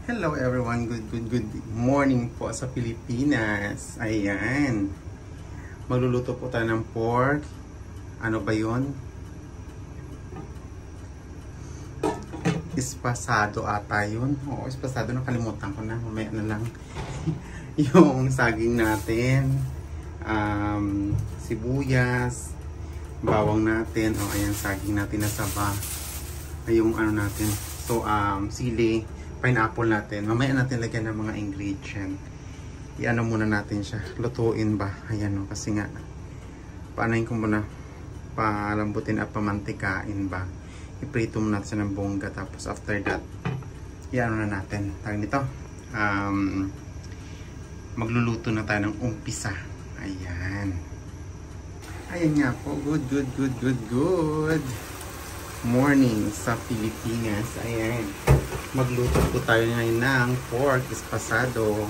Hello everyone, good morning po sa Pilipinas. Ayan. Magluluto po tayo ng pork. Ano ba yun? Espasado ata yun. Oo, espasado. Nakalimutan ko na. Mamaya na lang. Yung saging natin. Sibuyas. Bawang natin. O, ayan, saging natin na saba. Ay, yung ano natin. So, sili. Pineapple natin. Mamaya natin lagyan ng mga ingredient. I-ano muna natin siya. Lutuin ba? Ayan o. Kasi nga, paanayin ko muna. Palambutin at pamantikain ba. I-prito muna natin siya ng bongga. Tapos after that, i-ano na natin. Tawag nito. Magluluto na tayo ng umpisa. Ayan. Ayan nga po. Good morning sa Pilipinas. Ayan. Magluto po tayo ngayon ng pork espasado.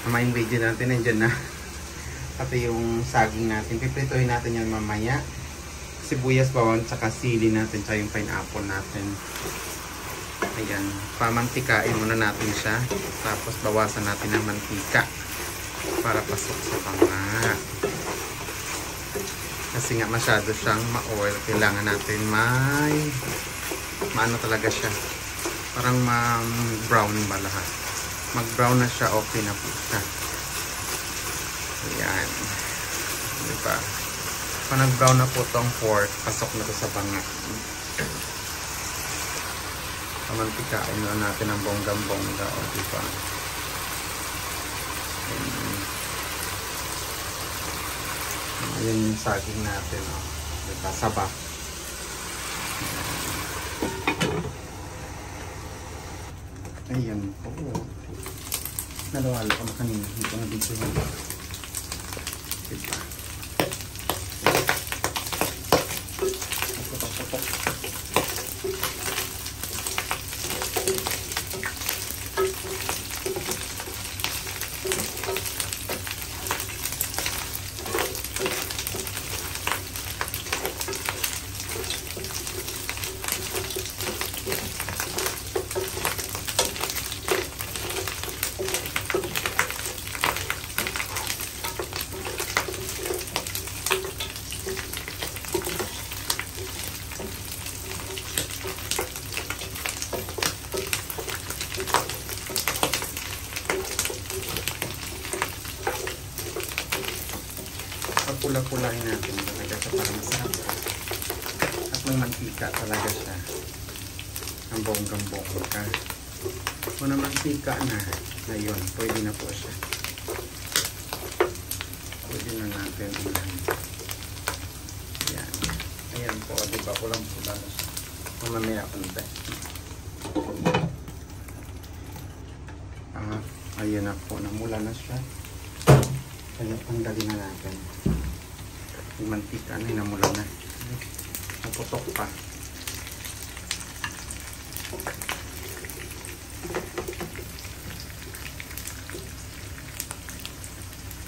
Ang video natin nandiyan na. Pati yung saging natin. Pipritohin natin yan mamaya. Sibuyas, bawang, tsaka sili natin. Tsaka yung pineapple natin. Ayan. Pamantikain muna natin siya. Tapos bawasan natin ng mantika. Para pasok sa panga. Kasi nga masyado siyang ma-oil. Kailangan natin maano talaga siya. Parang ma-brown ba lahat. Mag-brown na siya, okay na po siya. Ayan. Diba? Pag nag-brown na po itong pork, pasok na ito sa banga. Pamantikain na natin ang bonggang-bongga. O, diba? Ayan yung saging natin. O. Diba? Saba. Ayan po. Nalawalo ko na kanina. Hindi ko na dito yun. Diba? Putok. Pula-pulain natin talaga siya para masarap. At may mantika talaga siya. Ang bonggang-bongga. Kung na mantika na, ngayon, pwede na po siya. Pwede na natin. Ayan. Ayan po, diba? Pulang-pula na siya. Mamamaya konti. Ayan na po, namula na siya. Kaya tanggalin na natin. Yung mantika na inamula na. Naputok pa.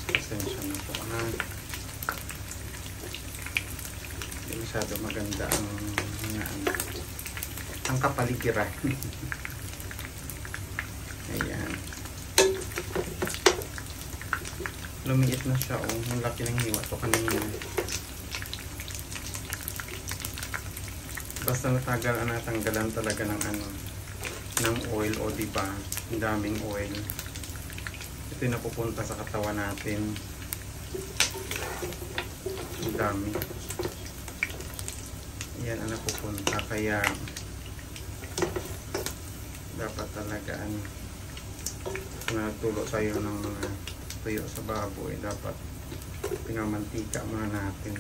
Pasensya na po na. Hindi masyado maganda ang kapaligiran. Ayan. Lumiit na siya, oh. Ang laki ng hiwa to kanina. Basta natanggalan talaga ng oil, o diba? Ang daming oil. Ito yung napupunta sa katawan natin. Ang dami. Yan ang napupunta. Kaya dapat talaga kung nagtulo tayo ng mga tuyo sa baboy, dapat pinamantika muna natin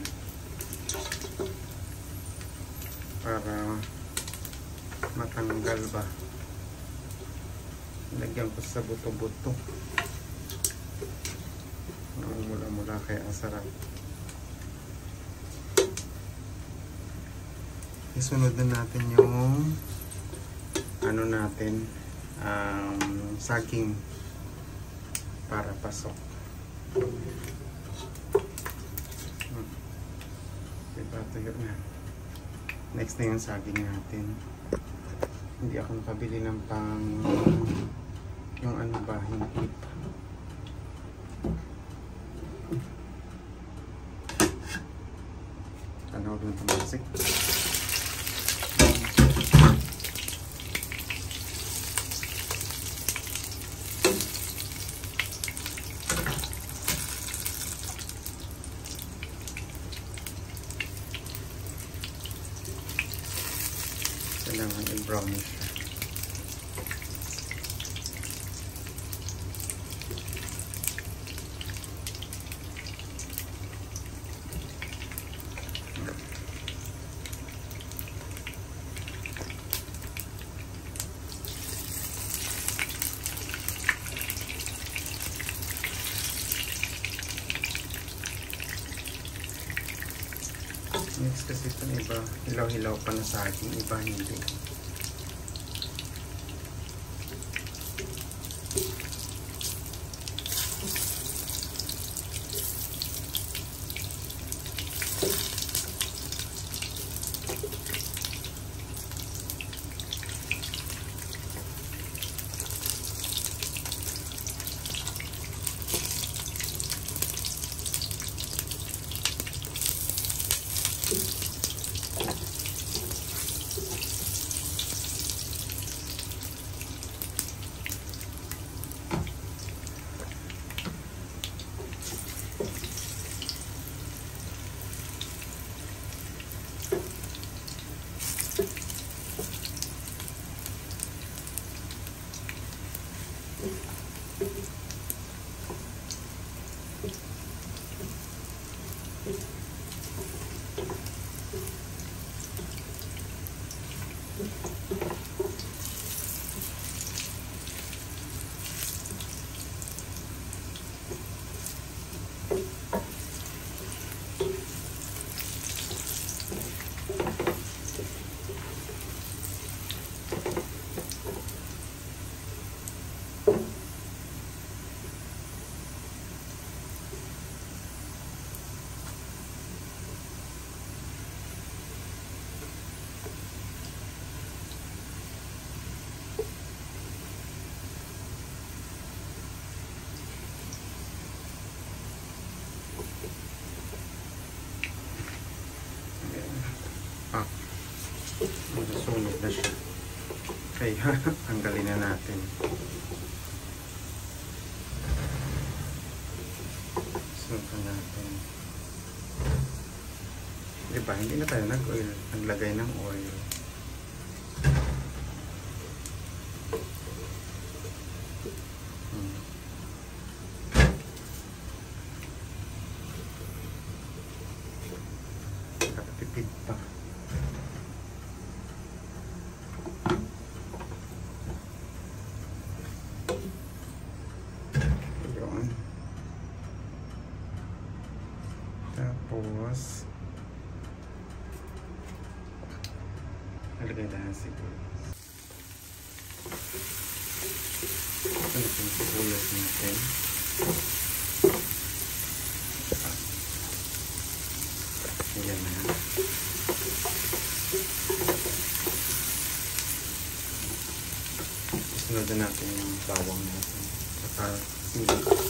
para matanggal ba. Lagyan ko sa buto-buto. Mula-mula kaya sarap. Isunod na natin yung ano natin, saging para pasok. Diba, tuyo na. Next na yung saging natin. Hindi ako nakabili ng pang yung ano ba, hingkit. Ano dun tumasik? Kailangan i-brownish siya. Next kasi itong iba, hilaw-hilaw pa na sa akin, iba hindi. Nasunog na siya. Kaya tanggalin na natin. Sunog na natin. Diba? Hindi na tayo nag-oil. Naglagay ng oil. Nakatipid pa. Tapos nalagay na siguro. Ito na yung sibuyas natin. Ayan na. Sunod na natin yung bawang natin. Saka sili.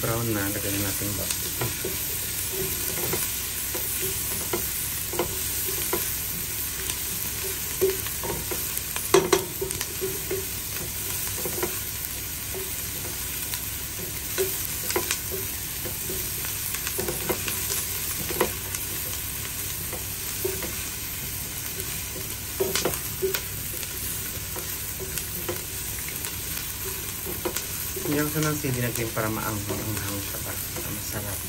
Brown na, lagyan na natin ba. Yung sa nang sili natin para maanghang siya ba? Masarap.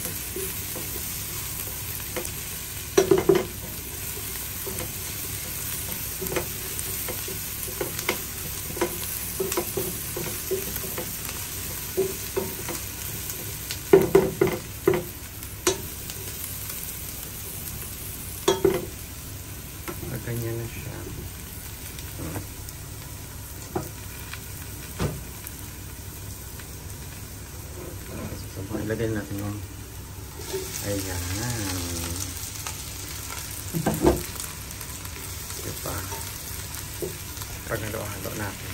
Ilagay natin yung ayan. Diba? Pag halo-halo natin.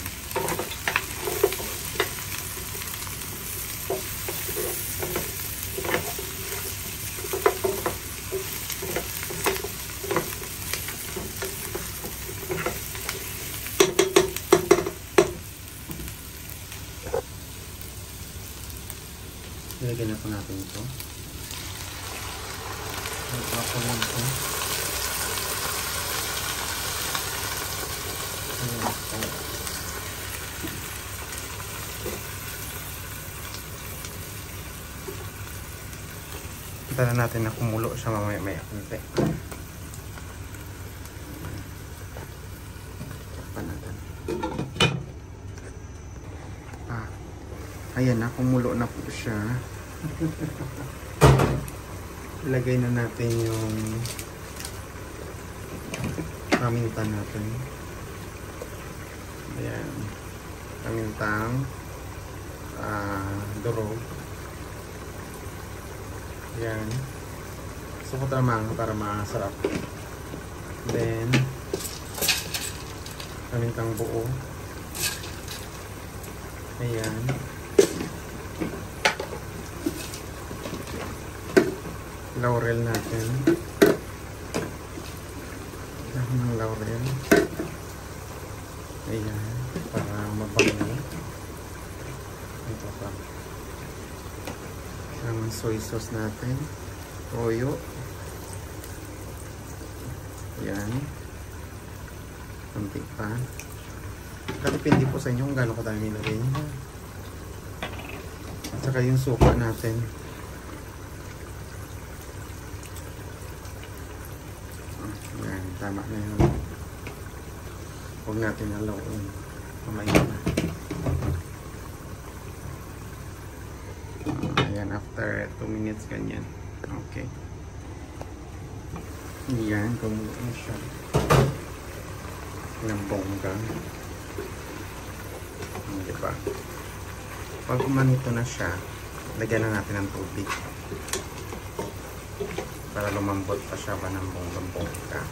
Ilagay na po natin ito. Ako lang ito. Kita na natin na kumulo siya mamaya-maya. Takpan natin. Ayan na, kumulo na po siya. Ilagay na natin yung paminta natin. Ayan. Pamintang durog. Ayan. Gusto ko tamang para masarap. Then pamintang buo. Ayan. Laurel natin. Dahon ng laurel. Ayan. Para mabango. Ito pa. Ang soy sauce natin. Toyo. Ayan. Kunti pa. Depende po sa inyo kung gano'n kadami nilagay nyo. At saka yung suka natin. Ayan, tama na yun. Huwag natin halawin. Mamaya na. Ayan, after 2 minutes ganyan. Okay. Ayan, kumulo na siya. Ng bongga. Diba? Pag umanito na siya, lagyan na natin ng tubig. Para lumambot pa siya ba ng bongga-bongga.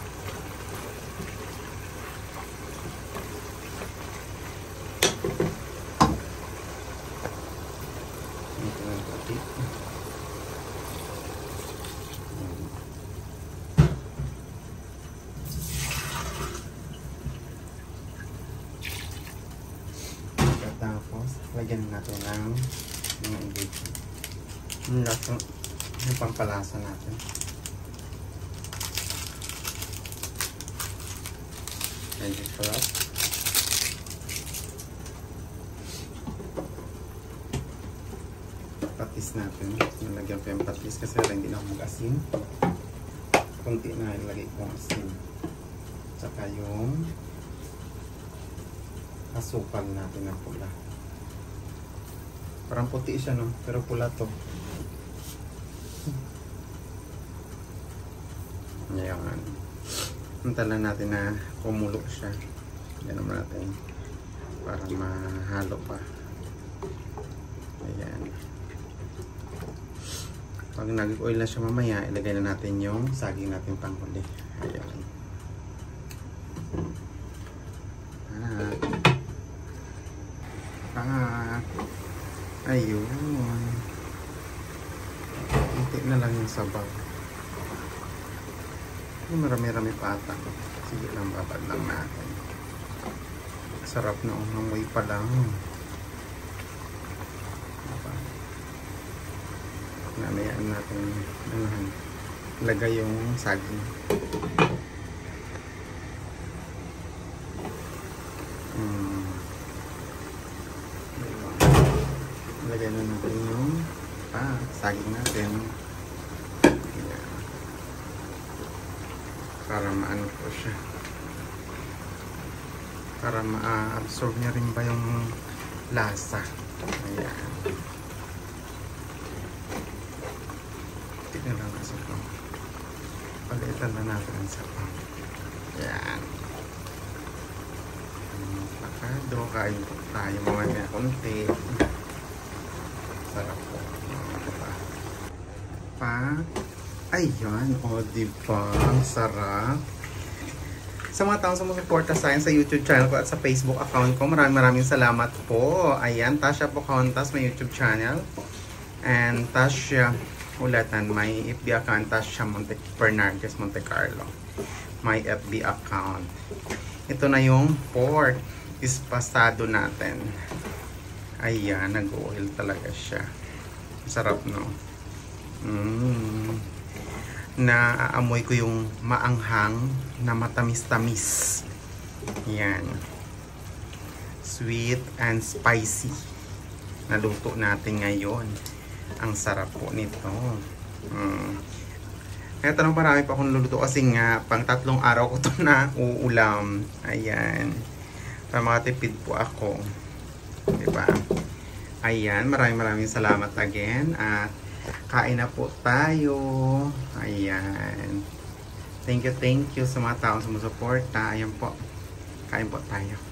Ito ng tubig. Tapos, lagyan natin ng yung pampalasa natin. Medyo sarap. Patis natin. Nalagyan ko yung patis kasi hindi na ako mag-asin. Kunti na ilagay ko ang asin. Tsaka yung asukal natin na pula. Parang puti siya, no? Pero pula to. Ngayon, hintalan natin na kumulo siya. Yan naman natin para mahalo pa. Ayan. Pag nag-oil na siya mamaya, ilagay na natin yung saging natin panghuli. Ayan. Ayun. Hinti na lang yung sabaw. Marami-rami pa ata. Sige lang, babad lang natin. Sarap na umamoy pa lang. Namayaan natin lagay yung saging. Lagay na natin yung saging natin. Ayan. Para maano po siya. Para ma-absorb niya rin ba yung lasa. Ayan. Tignan lang ang sapaw. Palitan na natin ang sapaw. Ayan. Pakado. Kain po tayo mamaya konti. Sarap po. Ayan, o diba? Ang sarap. Sa mga taong sumusuporta sa akin sa YouTube channel ko at sa Facebook account ko, maraming salamat po. Ayan, Tasha Pocahontas, may YouTube channel. And Tasha Ulatan, may FB account, Tasha Bernardes Monte Carlo. May FB account. Ito na yung pork ispasado natin. Ayan, nag-oil talaga siya. Sarap, no? Naaamoy ko yung maanghang na matamis-tamis. Yan. Sweet and spicy. Naluto natin ngayon. Ang sarap po nito. Kaya tanong marami pa akong luluto kasi nga pang 3 araw ko ito na uulam. Ayan. Para makatipid po ako. Diba? Ayan. Maraming salamat again. At kain na po tayo. Ayan. Thank you sa mga taong sumusuporta. Ayan po. Kain po tayo.